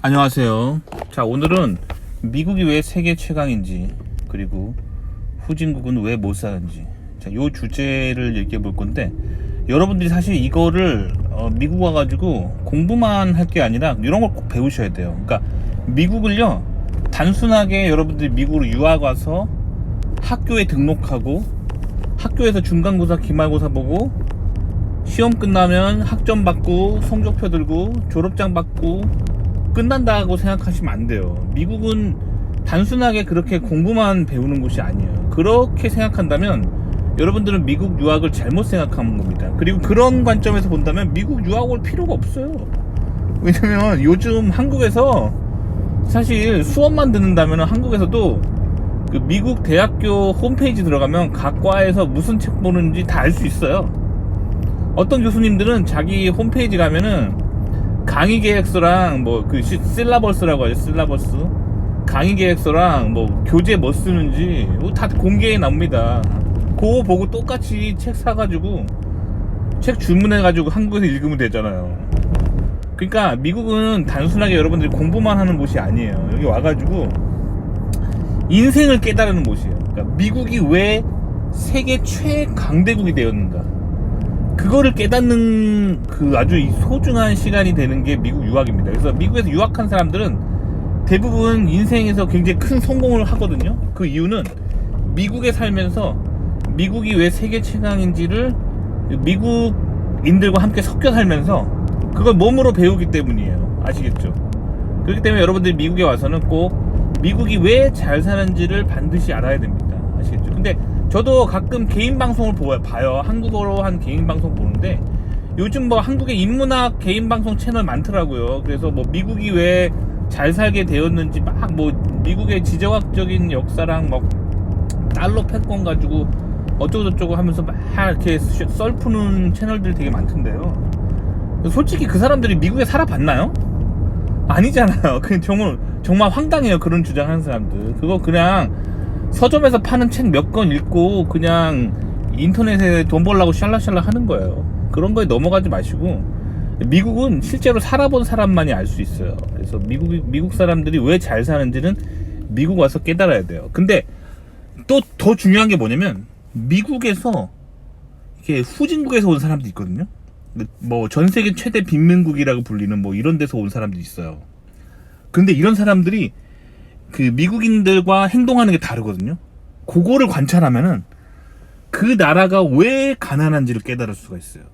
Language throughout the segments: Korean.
안녕하세요. 자, 오늘은 미국이 왜 세계 최강인지, 그리고 후진국은 왜 못 사는지, 자, 요 주제를 얘기해 볼 건데, 여러분들이 사실 이거를 미국 와가지고 공부만 할 게 아니라 이런 걸 꼭 배우셔야 돼요. 그러니까 미국을요, 단순하게 여러분들이 미국으로 유학 와서 학교에 등록하고 학교에서 중간고사, 기말고사 보고 시험 끝나면 학점 받고 성적표 들고 졸업장 받고 끝난다고 생각하시면 안 돼요. 미국은 단순하게 그렇게 공부만 배우는 곳이 아니에요. 그렇게 생각한다면 여러분들은 미국 유학을 잘못 생각하는 겁니다. 그리고 그런 관점에서 본다면 미국 유학 올 필요가 없어요. 왜냐면 요즘 한국에서 사실 수업만 듣는다면 한국에서도 그 미국 대학교 홈페이지 들어가면 각 과에서 무슨 책 보는지 다 알 수 있어요. 어떤 교수님들은 자기 홈페이지 가면은 강의 계획서랑 뭐 그 실라버스라고 하죠. 실라버스 강의 계획서랑 뭐 교재 뭐 쓰는지 다 공개해 납니다. 그거 보고 똑같이 책 사가지고 책 주문해가지고 한국에서 읽으면 되잖아요. 그러니까 미국은 단순하게 여러분들이 공부만 하는 곳이 아니에요. 여기 와가지고 인생을 깨달는 곳이에요. 그러니까 미국이 왜 세계 최강대국이 되었는가, 그거를 깨닫는 그 아주 소중한 시간이 되는 게 미국 유학입니다. 그래서 미국에서 유학한 사람들은 대부분 인생에서 굉장히 큰 성공을 하거든요. 그 이유는 미국에 살면서 미국이 왜 세계 최강인지를 미국인들과 함께 섞여 살면서 그걸 몸으로 배우기 때문이에요. 아시겠죠? 그렇기 때문에 여러분들이 미국에 와서는 꼭 미국이 왜 잘 사는지를 반드시 알아야 됩니다. 아시겠죠? 근데 저도 가끔 개인 방송을 봐요. 한국어로 한 개인 방송 보는데 요즘 뭐 한국의 인문학 개인 방송 채널 많더라고요. 그래서 뭐 미국이 왜 잘 살게 되었는지 막 뭐 미국의 지정학적인 역사랑 막 달러 패권 가지고 어쩌고저쩌고 하면서 막 이렇게 썰 푸는 채널들이 되게 많던데요. 솔직히 그 사람들이 미국에 살아봤나요? 아니잖아요. 그냥 정말 황당해요. 그런 주장하는 사람들. 그거 그냥 서점에서 파는 책 몇 권 읽고 그냥 인터넷에 돈 벌려고 샬라샬라 하는 거예요. 그런 거에 넘어가지 마시고 미국은 실제로 살아본 사람만이 알 수 있어요. 그래서 미국 사람들이 왜 잘 사는지는 미국 와서 깨달아야 돼요. 근데 또 더 중요한 게 뭐냐면 미국에서 이렇게 후진국에서 온 사람도 있거든요. 뭐 전 세계 최대 빈민국이라고 불리는 뭐 이런 데서 온 사람도 있어요. 근데 이런 사람들이 그 미국인들과 행동하는 게 다르거든요. 그거를 관찰하면은 그 나라가 왜 가난한지를 깨달을 수가 있어요.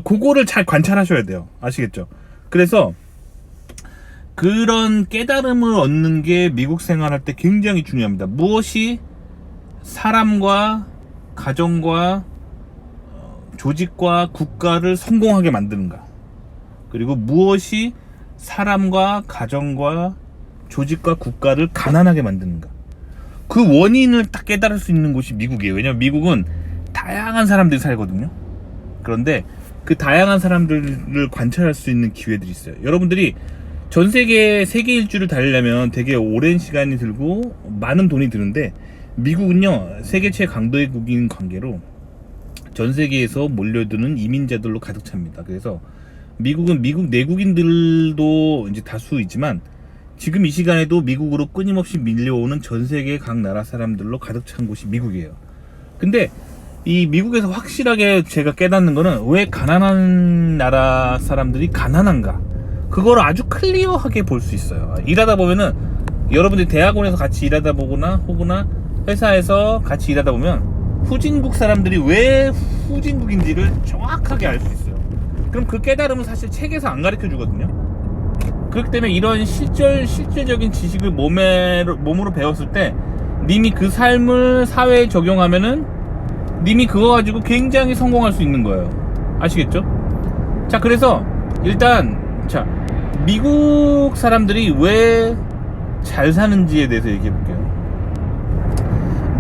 그거를 잘 관찰하셔야 돼요. 아시겠죠? 그래서 그런 깨달음을 얻는 게 미국 생활할 때 굉장히 중요합니다. 무엇이 사람과 가정과 조직과 국가를 성공하게 만드는가, 그리고 무엇이 사람과 가정과 조직과 국가를 가난하게 만드는가, 그 원인을 딱 깨달을 수 있는 곳이 미국이에요. 왜냐면 미국은 다양한 사람들이 살거든요. 그런데 그 다양한 사람들을 관찰할 수 있는 기회들이 있어요. 여러분들이 전 세계 세계 일주를 달리려면 되게 오랜 시간이 들고 많은 돈이 드는데 미국은요, 세계 최강대국인 관계로 전 세계에서 몰려드는 이민자들로 가득 찹니다. 그래서 미국은 미국 내국인들도 이제 다수이지만 지금 이 시간에도 미국으로 끊임없이 밀려오는 전 세계 각 나라 사람들로 가득 찬 곳이 미국이에요. 근데 이 미국에서 확실하게 제가 깨닫는 거는 왜 가난한 나라 사람들이 가난한가, 그거를 아주 클리어하게 볼 수 있어요. 일하다 보면은 여러분들이 대학원에서 같이 일하다 보거나 혹은 회사에서 같이 일하다 보면 후진국 사람들이 왜 후진국인지를 정확하게 알 수 있어요. 그럼 그 깨달음은 사실 책에서 안 가르쳐 주거든요. 그렇기 때문에 이런 실질적인 지식을 몸으로 배웠을 때 님이 그 삶을 사회에 적용하면은 님이 그거 가지고 굉장히 성공할 수 있는 거예요. 아시겠죠? 자, 그래서 일단 미국 사람들이 왜 잘 사는지에 대해서 얘기해 볼게요.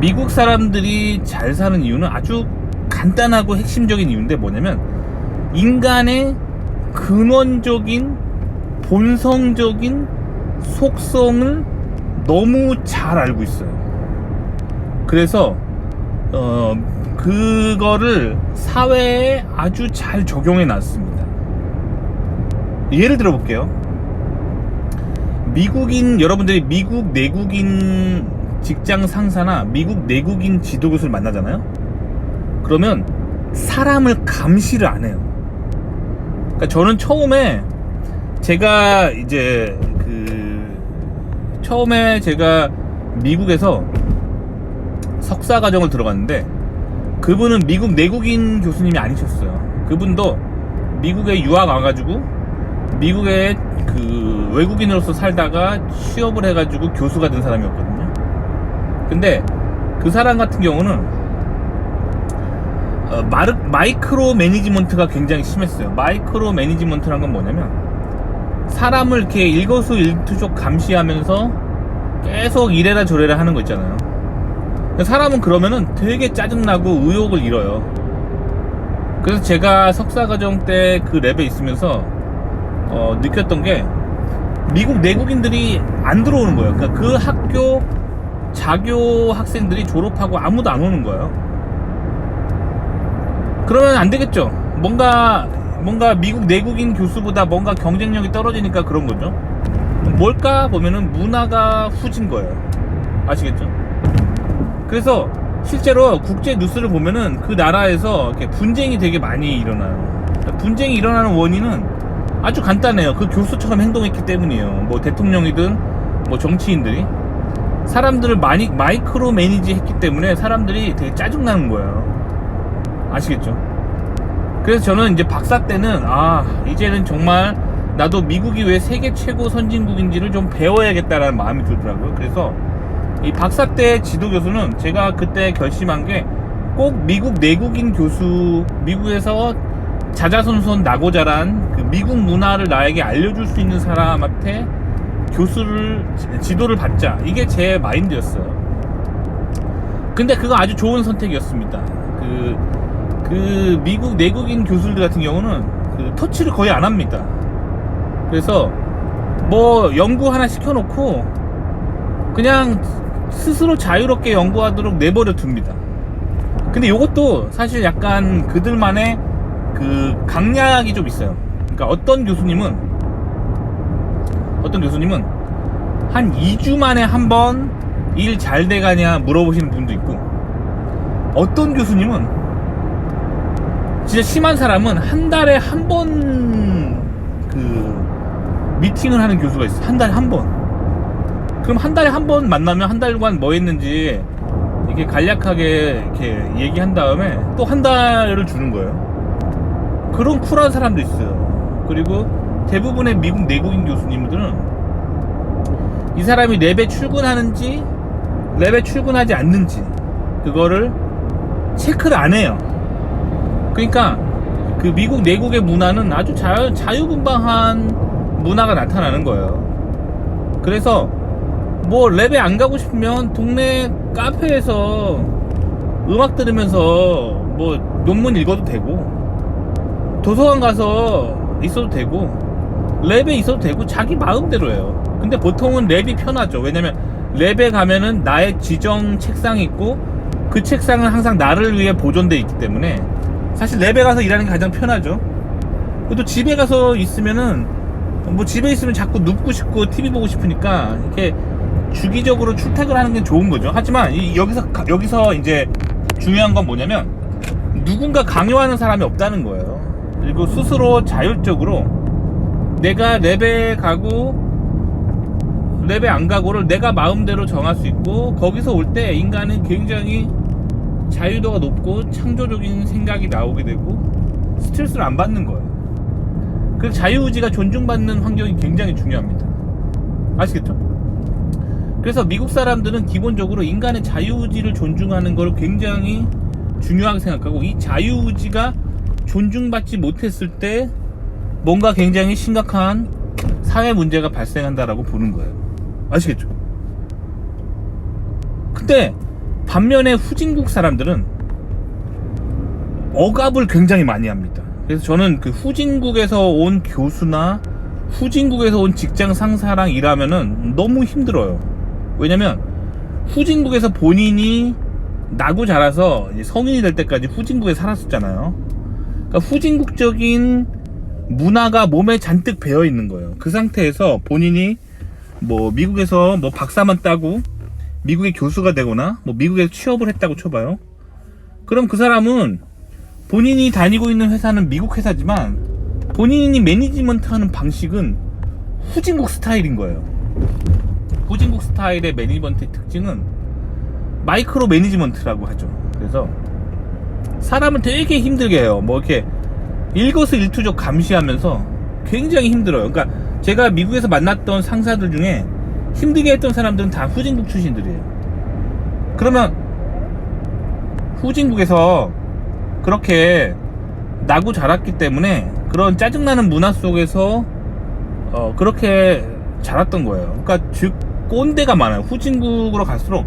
미국 사람들이 잘 사는 이유는 아주 간단하고 핵심적인 이유인데 뭐냐면 인간의 근원적인 본성적인 속성을 너무 잘 알고 있어요. 그래서 그거를 사회에 아주 잘 적용해 놨습니다. 예를 들어 볼게요. 여러분들이 미국 내국인 직장 상사나 미국 내국인 지도교수를 만나잖아요. 그러면 사람을 감시를 안 해요. 그러니까 저는 처음에 제가 미국에서 석사 과정을 들어갔는데, 그분은 미국 내국인 교수님이 아니셨어요. 그분도 미국에 유학 와가지고 미국에 그 외국인으로서 살다가 취업을 해가지고 교수가 된 사람이었거든요. 근데 그 사람 같은 경우는 마이크로 매니지먼트가 굉장히 심했어요. 마이크로 매니지먼트란 건 뭐냐면, 사람을 이렇게 일거수일투족 감시하면서 계속 이래라 저래라 하는 거 있잖아요. 사람은 그러면은 되게 짜증나고 의욕을 잃어요. 그래서 제가 석사과정 때 그 랩에 있으면서 느꼈던 게, 미국 내국인들이 안 들어오는 거예요. 그러니까 그 학교 자교 학생들이 졸업하고 아무도 안 오는 거예요. 그러면 안 되겠죠. 뭔가 미국 내국인 교수보다 뭔가 경쟁력이 떨어지니까 그런 거죠. 뭘까 보면은 문화가 후진 거예요. 아시겠죠? 그래서 실제로 국제 뉴스를 보면은 그 나라에서 이렇게 분쟁이 되게 많이 일어나요. 분쟁이 일어나는 원인은 아주 간단해요. 그 교수처럼 행동했기 때문이에요. 뭐 대통령이든 뭐 정치인들이 사람들을 마이크로 매니지 했기 때문에 사람들이 되게 짜증나는 거예요. 아시겠죠? 그래서 저는 이제 박사 때는 이제는 정말 나도 미국이 왜 세계 최고 선진국인지를 좀 배워야겠다라는 마음이 들더라고요. 그래서 이 박사 때 지도 교수는 제가 그때 결심한 게, 꼭 미국 내국인 교수, 미국에서 자자손손 나고 자란 그 미국 문화를 나에게 알려줄 수 있는 사람한테 지도를 받자. 이게 제 마인드였어요. 근데 그거 아주 좋은 선택이었습니다. 그 미국 내국인 교수들 같은 경우는 그 터치를 거의 안 합니다. 그래서 뭐 연구 하나 시켜놓고 그냥 스스로 자유롭게 연구하도록 내버려 둡니다. 근데 이것도 사실 약간 그들만의 그 강약이 좀 있어요. 그러니까 어떤 교수님은 한 2주 만에 한 번 일 잘 돼가냐 물어보시는 분도 있고, 어떤 교수님은 진짜 심한 사람은 한 달에 한 번 그 미팅을 하는 교수가 있어. 한 달에 한 번. 그럼 한 달에 한 번 만나면 한 달간 뭐 했는지 이렇게 간략하게 이렇게 얘기한 다음에 또 한 달을 주는 거예요. 그런 쿨한 사람도 있어요. 그리고 대부분의 미국 내국인 교수님들은 이 사람이 랩에 출근하는지 랩에 출근하지 않는지 그거를 체크를 안 해요. 그러니까 그 미국 내국의 문화는 아주 자유분방한 문화가 나타나는 거예요. 그래서 뭐 랩에 안 가고 싶으면 동네 카페에서 음악 들으면서 뭐 논문 읽어도 되고, 도서관 가서 있어도 되고, 랩에 있어도 되고, 자기 마음대로 해요. 근데 보통은 랩이 편하죠. 왜냐면 랩에 가면은 나의 지정 책상이 있고, 그 책상은 항상 나를 위해 보존되어 있기 때문에 사실 랩에 가서 일하는 게 가장 편하죠. 또 집에 가서 있으면은 뭐 집에 있으면 자꾸 눕고 싶고 TV 보고 싶으니까 이렇게 주기적으로 출퇴근을 하는 게 좋은 거죠. 하지만 여기서 이제 중요한 건 뭐냐면, 누군가 강요하는 사람이 없다는 거예요. 그리고 스스로 자율적으로 내가 랩에 가고 랩에 안 가고를 내가 마음대로 정할 수 있고, 거기서 올 때 인간은 굉장히 자유도가 높고 창조적인 생각이 나오게 되고 스트레스를 안 받는 거예요. 그래서 자유의지가 존중받는 환경이 굉장히 중요합니다. 아시겠죠? 그래서 미국 사람들은 기본적으로 인간의 자유의지를 존중하는 걸 굉장히 중요하게 생각하고, 이 자유의지가 존중받지 못했을 때 뭔가 굉장히 심각한 사회 문제가 발생한다라고 보는 거예요. 아시겠죠? 근데 반면에 후진국 사람들은 억압을 굉장히 많이 합니다. 그래서 저는 그 후진국에서 온 교수나 후진국에서 온 직장 상사랑 일하면은 너무 힘들어요. 왜냐면 후진국에서 본인이 나고 자라서 이제 성인이 될 때까지 후진국에 살았었잖아요. 그러니까 후진국적인 문화가 몸에 잔뜩 배어 있는 거예요. 그 상태에서 본인이 뭐 미국에서 뭐 박사만 따고 미국의 교수가 되거나 뭐 미국에서 취업을 했다고 쳐봐요. 그럼 그 사람은 본인이 다니고 있는 회사는 미국 회사지만 본인이 매니지먼트 하는 방식은 후진국 스타일인 거예요. 후진국 스타일의 매니지먼트의 특징은 마이크로 매니지먼트라고 하죠. 그래서 사람을 되게 힘들게 해요. 뭐 이렇게 일거수일투족 감시하면서 굉장히 힘들어요. 그러니까 제가 미국에서 만났던 상사들 중에 힘들게 했던 사람들은 다 후진국 출신들이에요. 그러면 후진국에서 그렇게 나고 자랐기 때문에 그런 짜증나는 문화 속에서 그렇게 자랐던 거예요. 그러니까 즉 꼰대가 많아요. 후진국으로 갈수록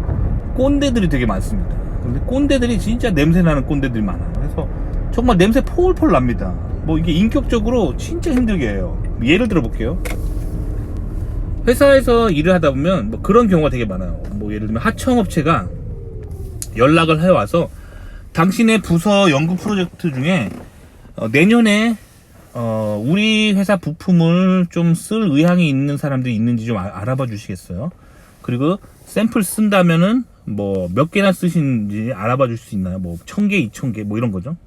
꼰대들이 되게 많습니다. 근데 꼰대들이 진짜 냄새나는 꼰대들이 많아요. 그래서 정말 냄새 폴폴 납니다. 뭐 이게 인격적으로 진짜 힘들게 해요. 예를 들어 볼게요. 회사에서 일을 하다 보면 뭐 그런 경우가 되게 많아요. 뭐 예를 들면 하청업체가 연락을 해와서 당신의 부서 연구 프로젝트 중에 내년에 우리 회사 부품을 좀 쓸 의향이 있는 사람들이 있는지 좀 알아봐 주시겠어요? 그리고 샘플 쓴다면은 뭐 몇 개나 쓰시는지 알아봐 줄 수 있나요? 뭐 1000개, 2000개 뭐 이런 거죠.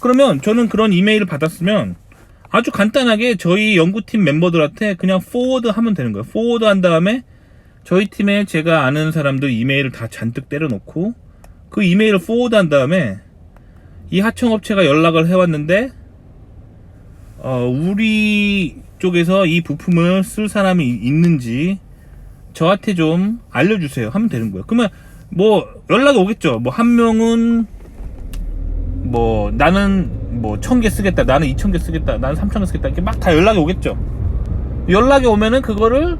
그러면 저는 그런 이메일을 받았으면 아주 간단하게 저희 연구팀 멤버들한테 그냥 포워드 하면 되는 거예요. 포워드 한 다음에 저희 팀에 제가 아는 사람들 이메일을 다 잔뜩 때려놓고 그 이메일을 포워드 한 다음에 이 하청업체가 연락을 해왔는데 우리 쪽에서 이 부품을 쓸 사람이 있는지 저한테 좀 알려주세요 하면 되는 거예요. 그러면 뭐 연락이 오겠죠. 뭐 한 명은 뭐 나는 뭐 1000개 쓰겠다, 나는 2000개 쓰겠다, 나는 3000개 쓰겠다, 이렇게 막 다 연락이 오겠죠. 연락이 오면은 그거를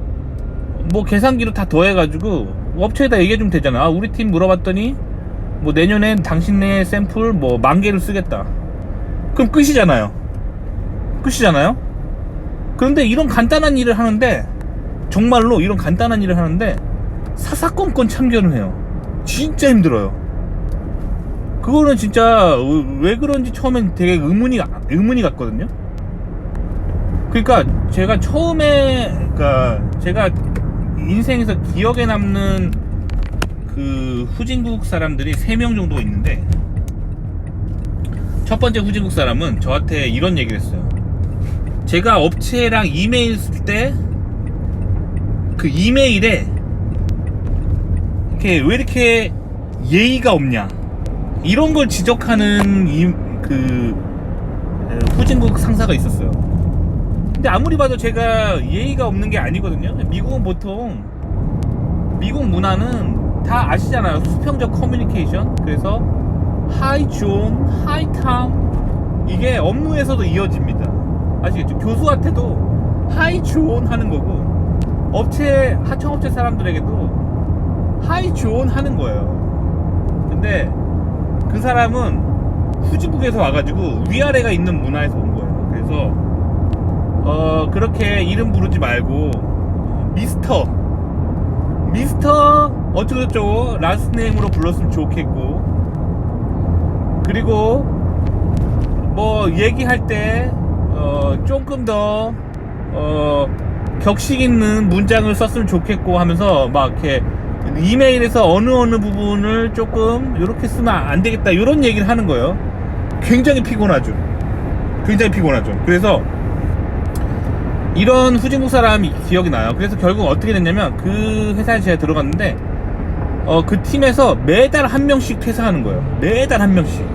뭐 계산기로 다 더해가지고 업체에다 얘기해주면 되잖아. 우리 팀 물어봤더니 뭐 내년엔 당신네 샘플 뭐 10,000개를 쓰겠다. 그럼 끝이잖아요. 그런데 이런 간단한 일을 하는데, 정말로 이런 간단한 일을 하는데 사사건건 참견을 해요. 진짜 힘들어요. 그거는 진짜 왜 그런지 처음엔 되게 의문이 갔거든요. 그러니까 제가 처음에, 그러니까 제가 인생에서 기억에 남는 그 후진국 사람들이 3명 정도 있는데, 첫 번째 후진국 사람은 저한테 이런 얘기를 했어요. 제가 업체랑 이메일 쓸 때 그 이메일에 이렇게 왜 이렇게 예의가 없냐, 이런 걸 지적하는 그 후진국 상사가 있었어요. 근데 아무리 봐도 제가 예의가 없는 게 아니거든요. 미국은 보통, 미국 문화는 다 아시잖아요. 수평적 커뮤니케이션. 그래서 하이 존, 하이 탐, 이게 업무에서도 이어집니다. 아시겠죠? 교수한테도 하이 존 하는 거고, 하청업체 사람들에게도 하이 존 하는 거예요. 근데 그 사람은 후진국에서 와가지고 위아래가 있는 문화에서 온 거예요. 그래서 그렇게 이름 부르지 말고 미스터 어쩌고저쩌고 라스트네임으로 불렀으면 좋겠고, 그리고 뭐 얘기할 때 조금 더 격식 있는 문장을 썼으면 좋겠고 하면서 막 이렇게 이메일에서 어느 부분을 조금 이렇게 쓰면 안 되겠다, 이런 얘기를 하는 거예요. 굉장히 피곤하죠. 그래서 이런 후진국 사람이 기억이 나요. 그래서 결국 어떻게 됐냐면, 그 회사에 제가 들어갔는데 그 팀에서 매달 1명씩 퇴사하는 거예요. 매달 1명씩.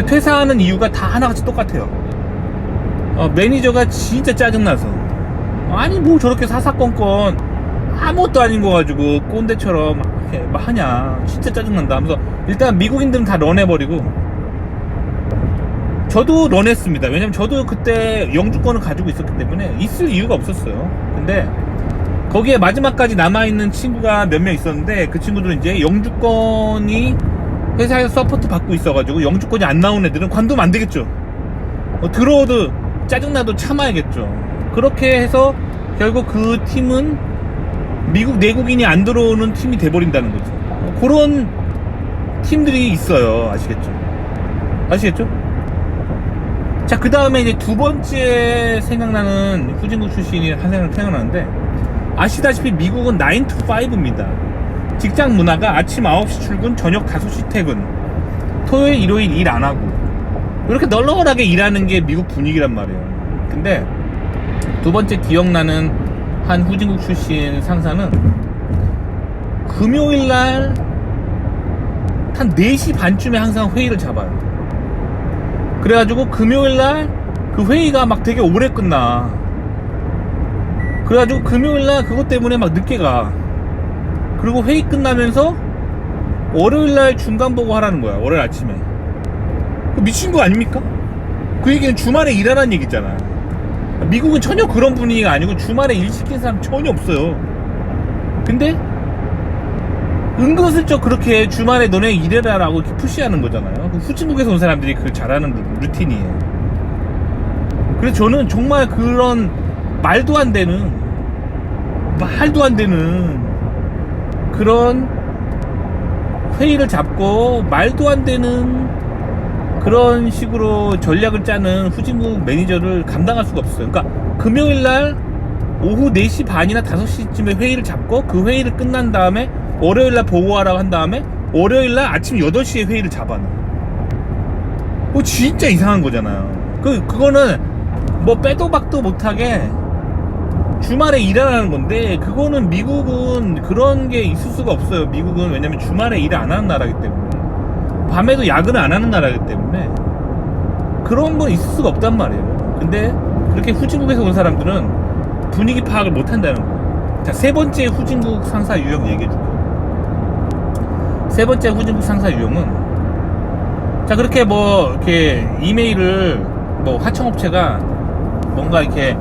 퇴사하는 이유가 다 하나같이 똑같아요. 매니저가 진짜 짜증나서, 아니 뭐 저렇게 사사건건 아무것도 아닌 거 가지고 꼰대처럼 이렇게 막 하냐, 진짜 짜증난다 하면서 일단 미국인들은 다 런해버리고, 저도 런했습니다. 왜냐면 저도 그때 영주권을 가지고 있었기 때문에 있을 이유가 없었어요. 근데 거기에 마지막까지 남아있는 친구가 몇 명 있었는데, 그 친구들은 이제 영주권이 회사에서 서포트 받고 있어가지고 영주권이 안 나온 애들은 관두면 안 되겠죠. 들어오도 짜증나도 참아야겠죠. 그렇게 해서 결국 그 팀은 미국 내국인이 안 들어오는 팀이 돼버린다는 거죠. 그런 팀들이 있어요. 아시겠죠? 자, 그 다음에 이제 두 번째 생각나는 후진국 출신이 한 생각나는데, 아시다시피 미국은 9 to 5입니다. 직장 문화가 아침 9시 출근, 저녁 5시 퇴근, 토요일, 일요일 일 안 하고 이렇게 널널하게 일하는 게 미국 분위기란 말이에요. 근데 두 번째 기억나는 한 후진국 출신 상사는 금요일날 한 4시 반쯤에 항상 회의를 잡아요. 그래가지고 금요일날 그 회의가 막 되게 오래 끝나. 그래가지고 금요일날 그것 때문에 막 늦게 가. 그리고 회의 끝나면서 월요일날 중간 보고 하라는 거야. 월요일 아침에. 미친 거 아닙니까? 그 얘기는 주말에 일하라는 얘기잖아. 미국은 전혀 그런 분위기가 아니고 주말에 일 시킨 사람 전혀 없어요. 근데 은근슬쩍 그렇게 주말에 너네 일해라라고 이렇게 푸시하는 거잖아요. 후진국에서 온 사람들이 그걸 잘하는 루틴이에요. 그래서 저는 정말 그런 말도 안 되는 그런 회의를 잡고 말도 안 되는 그런 식으로 전략을 짜는 후진국 매니저를 감당할 수가 없어요. 그러니까 금요일날 오후 4시 반이나 5시쯤에 회의를 잡고 그 회의를 끝난 다음에 월요일날 보고하라고 한 다음에 월요일날 아침 8시에 회의를 잡아놔. 그거 진짜 이상한 거잖아요. 그거는 뭐 빼도 박도 못하게 주말에 일하라는 건데, 그거는 미국은 그런 게 있을 수가 없어요. 미국은 왜냐면 주말에 일을 안 하는 나라이기 때문에, 밤에도 야근을 안 하는 나라이기 때문에 그런 건 있을 수가 없단 말이에요. 근데 그렇게 후진국에서 온 사람들은 분위기 파악을 못 한다는 거예요. 자, 세 번째 후진국 상사 유형 얘기해 줄게요. 세 번째 후진국 상사 유형은, 자, 그렇게 뭐 이렇게 이메일을 뭐 하청업체가 뭔가 이렇게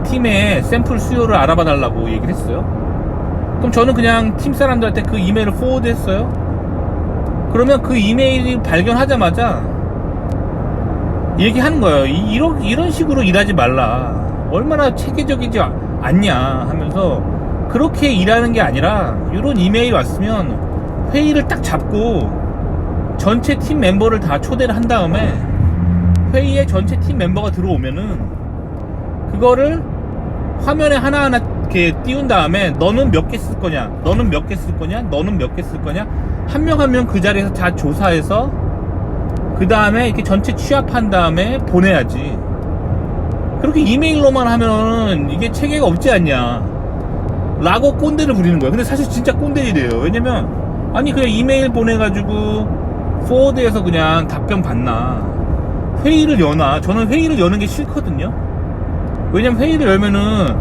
팀의 샘플 수요를 알아봐 달라고 얘기를 했어요. 그럼 저는 그냥 팀 사람들한테 그 이메일을 포워드 했어요. 그러면 그 이메일을 발견하자마자 얘기하는 거예요. 이런 식으로 일하지 말라. 얼마나 체계적이지 않냐 하면서, 그렇게 일하는 게 아니라 이런 이메일 왔으면 회의를 딱 잡고 전체 팀 멤버를 다 초대를 한 다음에 회의에 전체 팀 멤버가 들어오면은 그거를 화면에 하나하나 이렇게 띄운 다음에 너는 몇 개 쓸 거냐, 너는 몇 개 쓸 거냐, 너는 몇 개 쓸 거냐, 한 명 한 명 그 자리에서 다 조사해서 그 다음에 이렇게 전체 취합한 다음에 보내야지. 그렇게 이메일로만 하면은 이게 체계가 없지 않냐 라고 꼰대를 부리는 거야. 근데 사실 진짜 꼰대이래요. 왜냐면 아니 그냥 이메일 보내가지고 포워드에서 그냥 답변 받나, 회의를 여나. 저는 회의를 여는 게 싫거든요. 왜냐면 회의를 열면은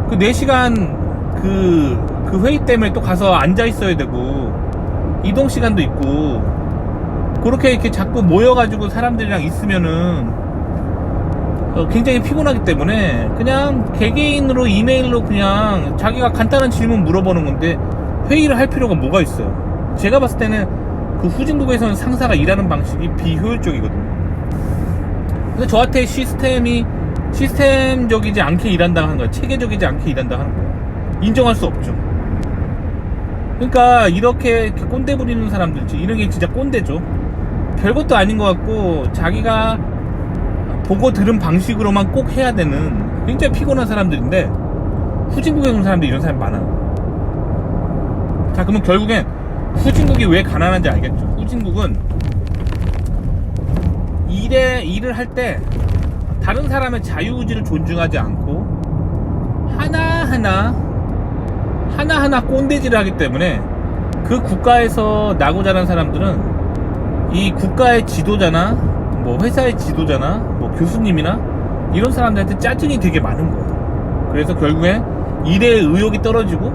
그 4시간 그 회의 때문에 또 가서 앉아 있어야 되고 이동 시간도 있고, 그렇게 이렇게 자꾸 모여가지고 사람들이랑 있으면은 굉장히 피곤하기 때문에 그냥 개개인으로 이메일로 그냥 자기가 간단한 질문 물어보는 건데 회의를 할 필요가 뭐가 있어요. 제가 봤을 때는 그 후진국에서는 상사가 일하는 방식이 비효율적이거든요. 그래서 저한테 시스템적이지 않게 일한다고 하는 거야. 체계적이지 않게 일한다고 하는 거야. 인정할 수 없죠. 그러니까 이렇게 꼰대 부리는 사람들, 이런 게 진짜 꼰대죠. 별것도 아닌 것 같고 자기가 보고 들은 방식으로만 꼭 해야 되는 굉장히 피곤한 사람들인데, 후진국에 온 사람들이 이런 사람이 많아요. 자, 그러면 결국엔 후진국이 왜 가난한지 알겠죠. 후진국은 일을 할 때 다른 사람의 자유의지를 존중하지 않고 하나하나 꼰대질을 하기 때문에 그 국가에서 나고 자란 사람들은 이 국가의 지도자나 뭐 회사의 지도자나 뭐 교수님이나 이런 사람들한테 짜증이 되게 많은 거예요. 그래서 결국엔 일에 의욕이 떨어지고,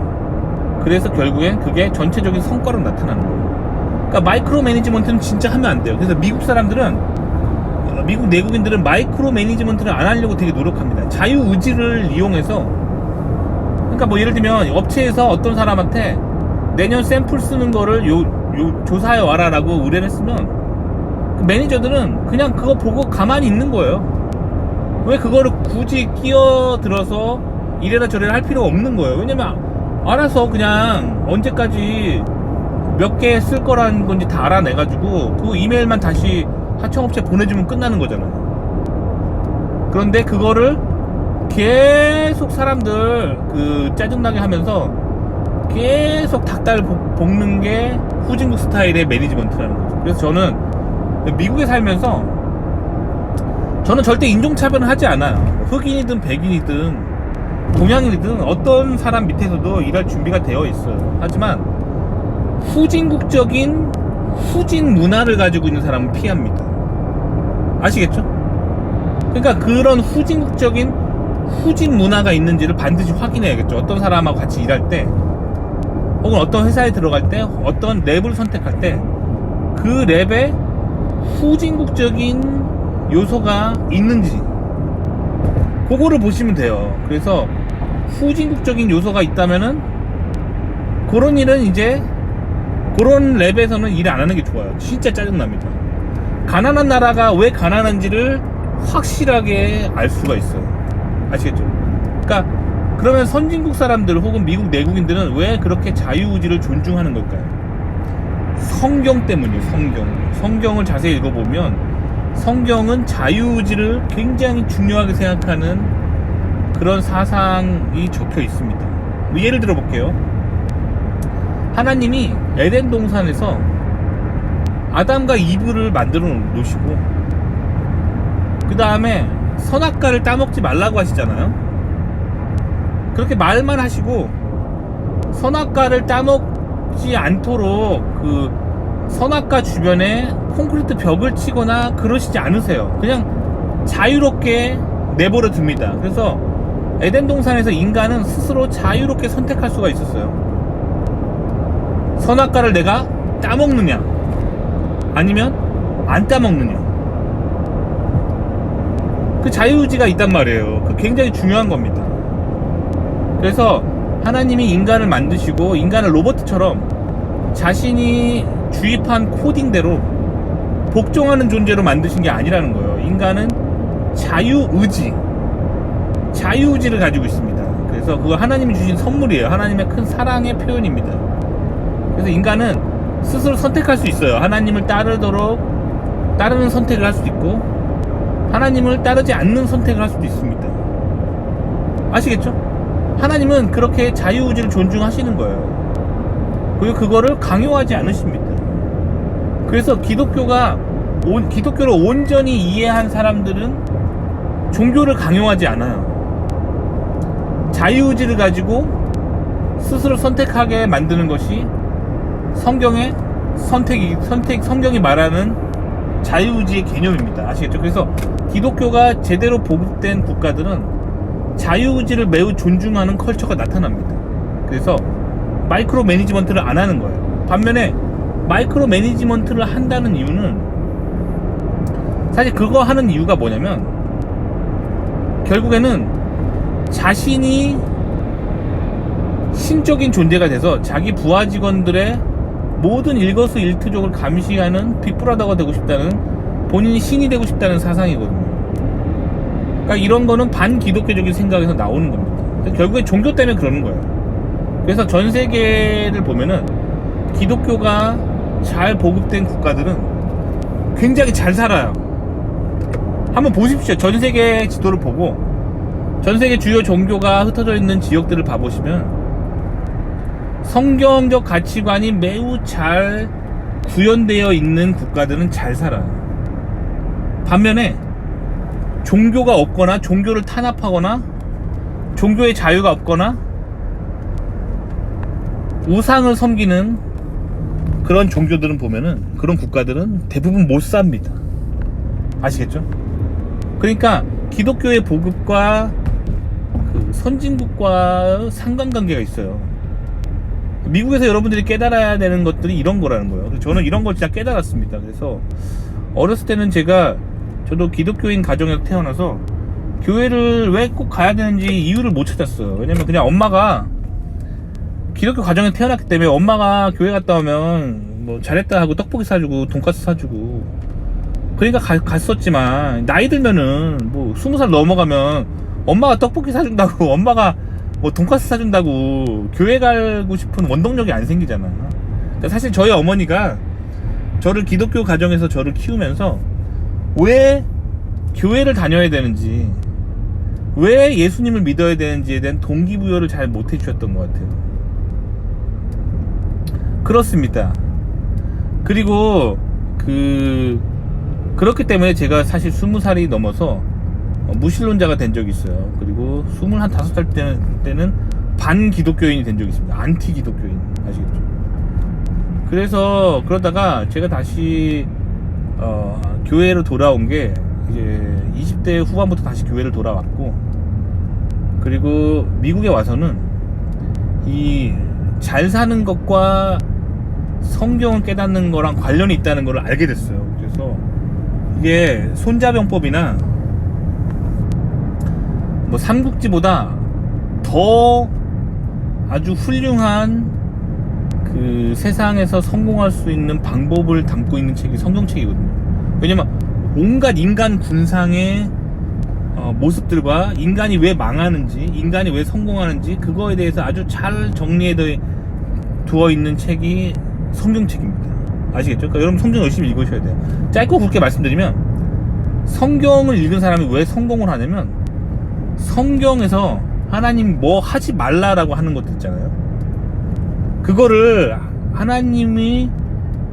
그래서 결국엔 그게 전체적인 성과로 나타나는 거예요. 그러니까 마이크로 매니지먼트는 진짜 하면 안 돼요. 그래서 미국 내국인들은 마이크로 매니지먼트를 안 하려고 되게 노력합니다. 자유의지를 이용해서, 그러니까 뭐 예를 들면 업체에서 어떤 사람한테 내년 샘플 쓰는 거를 조사해 와라 라고 의뢰를 했으면 그 매니저들은 그냥 그거 보고 가만히 있는 거예요. 왜 그거를 굳이 끼어들어서 이래라 저래라 할 필요가 없는 거예요. 왜냐면 알아서 그냥 언제까지 몇 개 쓸 거라는 건지 다 알아내가지고 그 이메일만 다시 하청업체 보내주면 끝나는 거잖아요. 그런데 그거를 계속 사람들 그 짜증나게 하면서 계속 닭달 볶는 게 후진국 스타일의 매니지먼트라는 거죠. 그래서 저는 미국에 살면서 저는 절대 인종차별은 하지 않아요. 흑인이든 백인이든 동양인이든 어떤 사람 밑에서도 일할 준비가 되어 있어요. 하지만 후진국적인 후진 문화를 가지고 있는 사람은 피합니다. 아시겠죠? 그러니까 그런 후진국적인 후진 문화가 있는지를 반드시 확인해야겠죠. 어떤 사람하고 같이 일할 때 혹은 어떤 회사에 들어갈 때 어떤 랩을 선택할 때 그 랩에 후진국적인 요소가 있는지 그거를 보시면 돼요. 그래서 후진국적인 요소가 있다면은 그런 일은 이제 그런 랩에서는 일 안 하는 게 좋아요. 진짜 짜증납니다. 가난한 나라가 왜 가난한지를 확실하게 알 수가 있어요. 아시겠죠? 그러니까 그러면 선진국 사람들 혹은 미국 내국인들은 왜 그렇게 자유의지를 존중하는 걸까요? 성경 때문이에요. 성경을 자세히 읽어보면 성경은 자유의지를 굉장히 중요하게 생각하는 그런 사상이 적혀 있습니다. 예를 들어 볼게요. 하나님이 에덴 동산에서 아담과 이브를 만들어 놓으시고 그 다음에 선악과를 따먹지 말라고 하시잖아요. 그렇게 말만 하시고 선악과를 따먹지 않도록 그 선악과 주변에 콘크리트 벽을 치거나 그러시지 않으세요. 그냥 자유롭게 내버려 둡니다. 그래서 에덴 동산에서 인간은 스스로 자유롭게 선택할 수가 있었어요. 선악과를 내가 따먹느냐 아니면 안 따먹느냐, 그 자유의지가 있단 말이에요. 그 굉장히 중요한 겁니다. 그래서 하나님이 인간을 만드시고 인간을 로봇처럼 자신이 주입한 코딩대로 복종하는 존재로 만드신 게 아니라는 거예요. 인간은 자유의지를 가지고 있습니다. 그래서 그거 하나님이 주신 선물이에요. 하나님의 큰 사랑의 표현입니다. 그래서 인간은 스스로 선택할 수 있어요. 하나님을 따르는 선택을 할 수도 있고 하나님을 따르지 않는 선택을 할 수도 있습니다. 아시겠죠? 하나님은 그렇게 자유의지를 존중하시는 거예요. 그리고 그거를 강요하지 않으십니다. 그래서 기독교를 온전히 이해한 사람들은 종교를 강요하지 않아요. 자유의지를 가지고 스스로 선택하게 만드는 것이 성경이 말하는 자유의지의 개념입니다. 아시겠죠? 그래서 기독교가 제대로 보급된 국가들은 자유의지를 매우 존중하는 컬처가 나타납니다. 그래서 마이크로 매니지먼트를 안 하는 거예요. 반면에 마이크로 매니지먼트를 한다는 이유는 사실 그거 하는 이유가 뭐냐면 결국에는 자신이 신적인 존재가 돼서 자기 부하 직원들의 모든 일거수일투족을 감시하는 빅브라더가 되고 싶다는, 본인이 신이 되고 싶다는 사상이거든요. 그러니까 이런 거는 반기독교적인 생각에서 나오는 겁니다. 결국에 종교 때문에 그러는 거예요. 그래서 전 세계를 보면은 기독교가 잘 보급된 국가들은 굉장히 잘 살아요. 한번 보십시오. 전 세계 지도를 보고 전 세계 주요 종교가 흩어져 있는 지역들을 봐보시면 성경적 가치관이 매우 잘 구현되어 있는 국가들은 잘 살아요. 반면에 종교가 없거나 종교를 탄압하거나 종교의 자유가 없거나 우상을 섬기는 그런 종교들은 보면은, 그런 국가들은 대부분 못 삽니다. 아시겠죠? 그러니까 기독교의 보급과 그 선진국과 상관관계가 있어요. 미국에서 여러분들이 깨달아야 되는 것들이 이런 거라는 거예요. 저는 이런 걸 진짜 깨달았습니다. 그래서 어렸을 때는 저도 기독교인 가정에서 태어나서 교회를 왜 꼭 가야 되는지 이유를 못 찾았어요. 왜냐면 그냥 엄마가 기독교 가정에 태어났기 때문에 엄마가 교회 갔다 오면 뭐 잘했다 하고 떡볶이 사주고 돈가스 사주고 그러니까 갔었지만, 나이 들면은 뭐 20살 넘어가면 엄마가 떡볶이 사준다고 엄마가 뭐 돈가스 사준다고 교회 가고 싶은 원동력이 안 생기잖아. 그러니까 사실 저희 어머니가 저를 기독교 가정에서 저를 키우면서 왜 교회를 다녀야 되는지, 왜 예수님을 믿어야 되는지에 대한 동기부여를 잘 못 해주셨던 것 같아요. 그렇습니다. 그리고 그렇기 때문에 제가 사실 20살이 넘어서 무신론자가 된 적이 있어요. 그리고 25살 때는 반기독교인이 된 적이 있습니다. 안티 기독교인. 아시겠죠? 그래서 그러다가 제가 다시 교회로 돌아온 게 이제 20대 후반부터 다시 교회를 돌아왔고, 그리고 미국에 와서는 이 잘 사는 것과 성경을 깨닫는 거랑 관련이 있다는 걸 알게 됐어요. 그래서 이게 손자병법이나 뭐 삼국지보다 더 아주 훌륭한 그 세상에서 성공할 수 있는 방법을 담고 있는 책이 성경책이거든요. 왜냐면 온갖 인간 군상의 모습들과 인간이 왜 망하는지, 인간이 왜 성공하는지, 그거에 대해서 아주 잘 정리해 두어 있는 책이 성경책입니다. 아시겠죠? 그러니까 여러분 성경 열심히 읽으셔야 돼요. 짧고 굵게 말씀드리면, 성경을 읽은 사람이 왜 성공을 하냐면, 성경에서 하나님 뭐 하지 말라라고 하는 것도 있잖아요. 그거를 하나님이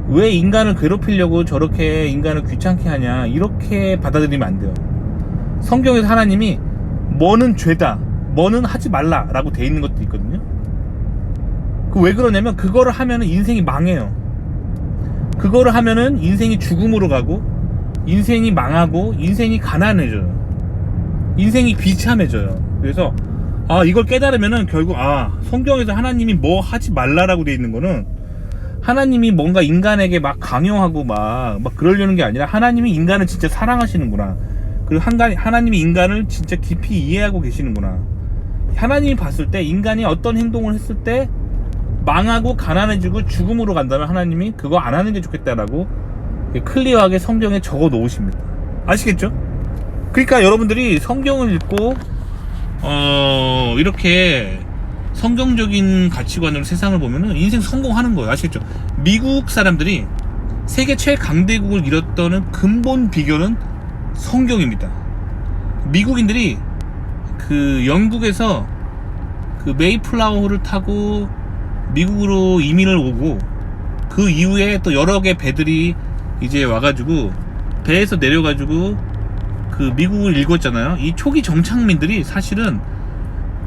왜 인간을 괴롭히려고 저렇게 인간을 귀찮게 하냐, 이렇게 받아들이면 안 돼요. 성경에서 하나님이 뭐는 죄다, 뭐는 하지 말라 라고 돼 있는 것도 있거든요. 그 왜 그러냐면, 그거를 하면은 인생이 망해요. 그거를 하면은 인생이 죽음으로 가고, 인생이 망하고, 인생이 가난해져요. 인생이 비참해져요. 그래서 이걸 깨달으면은 결국 성경에서 하나님이 뭐 하지 말라라고 돼 있는 거는 하나님이 뭔가 인간에게 막 강요하고 막 그러려는 게 아니라, 하나님이 인간을 진짜 사랑하시는구나. 그리고 하나님이 인간을 진짜 깊이 이해하고 계시는구나. 하나님이 봤을 때 인간이 어떤 행동을 했을 때 망하고 가난해지고 죽음으로 간다면 하나님이 그거 안 하는 게 좋겠다라고 클리어하게 성경에 적어 놓으십니다. 아시겠죠? 그러니까 여러분들이 성경을 읽고 이렇게 성경적인 가치관으로 세상을 보면은 인생 성공하는 거예요. 아시겠죠? 미국 사람들이 세계 최강대국을 이뤘던 근본 비결은 성경입니다. 미국인들이 그 영국에서 그 메이플라워를 타고 미국으로 이민을 오고, 그 이후에 또 여러 개 배들이 이제 와가지고 배에서 내려가지고 그 미국을 일궜잖아요. 이 초기 정착민들이 사실은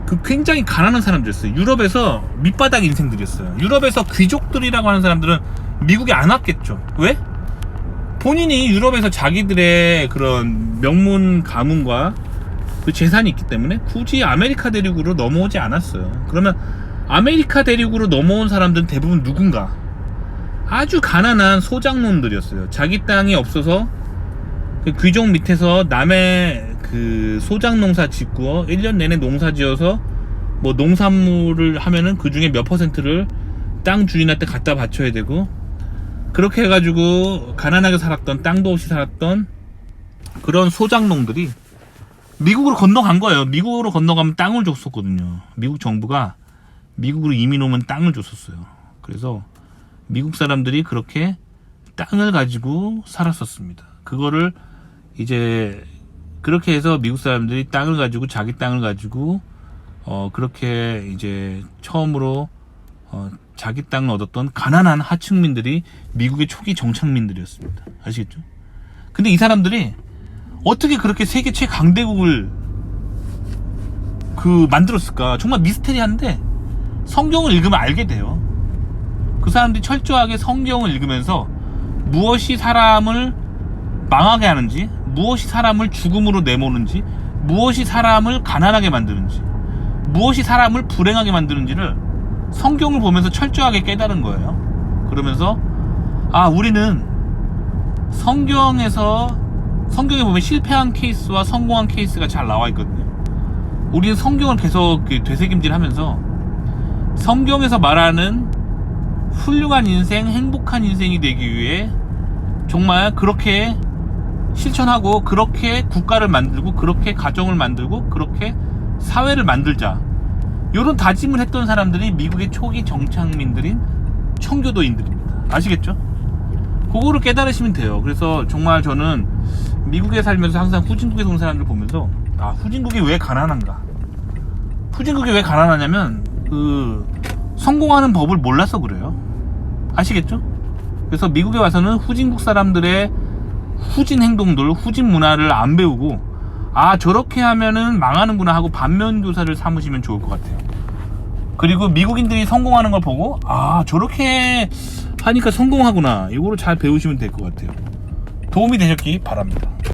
그 굉장히 가난한 사람들이었어요. 유럽에서 밑바닥 인생들이었어요. 유럽에서 귀족들이라고 하는 사람들은 미국에 안 왔겠죠. 왜? 본인이 유럽에서 자기들의 그런 명문 가문과 그 재산이 있기 때문에 굳이 아메리카 대륙으로 넘어오지 않았어요. 그러면 아메리카 대륙으로 넘어온 사람들은 대부분 누군가? 아주 가난한 소장농들이었어요. 자기 땅이 없어서 그 귀족 밑에서 남의 그 소장농사 짓고 1년 내내 농사 지어서 뭐 농산물을 하면은 그 중에 몇 퍼센트를 땅 주인한테 갖다 바쳐야 되고, 그렇게 해가지고 가난하게 살았던, 땅도 없이 살았던 그런 소장농들이 미국으로 건너간 거예요. 미국으로 건너가면 땅을 줬었거든요. 미국 정부가 미국으로 이민 오면 땅을 줬었어요. 그래서 미국 사람들이 그렇게 땅을 가지고 살았었습니다. 그거를 이제 그렇게 해서 미국 사람들이 땅을 가지고, 자기 땅을 가지고 그렇게 이제 처음으로 자기 땅을 얻었던 가난한 하층민들이 미국의 초기 정착민들이었습니다. 아시겠죠? 근데 이 사람들이 어떻게 그렇게 세계 최강대국을 만들었을까? 정말 미스테리한데 성경을 읽으면 알게 돼요. 그 사람들이 철저하게 성경을 읽으면서 무엇이 사람을 망하게 하는지, 무엇이 사람을 죽음으로 내모는지, 무엇이 사람을 가난하게 만드는지, 무엇이 사람을 불행하게 만드는지를 성경을 보면서 철저하게 깨달은 거예요. 그러면서 우리는 성경에 보면 실패한 케이스와 성공한 케이스가 잘 나와 있거든요. 우리는 성경을 계속 되새김질하면서 성경에서 말하는 훌륭한 인생, 행복한 인생이 되기 위해 정말 그렇게 실천하고, 그렇게 국가를 만들고, 그렇게 가정을 만들고, 그렇게 사회를 만들자, 이런 다짐을 했던 사람들이 미국의 초기 정착민들인 청교도인들입니다. 아시겠죠? 그거를 깨달으시면 돼요. 그래서 정말 저는 미국에 살면서 항상 후진국에 온 사람들 보면서 아, 후진국이 왜 가난한가? 후진국이 왜 가난하냐면 성공하는 법을 몰라서 그래요. 아시겠죠? 그래서 미국에 와서는 후진국 사람들의 후진 행동들, 후진 문화를 안 배우고, 아, 저렇게 하면은 망하는구나 하고 반면 교사를 삼으시면 좋을 것 같아요. 그리고 미국인들이 성공하는 걸 보고, 아, 저렇게 하니까 성공하구나, 이거를 잘 배우시면 될 것 같아요. 도움이 되셨기 바랍니다.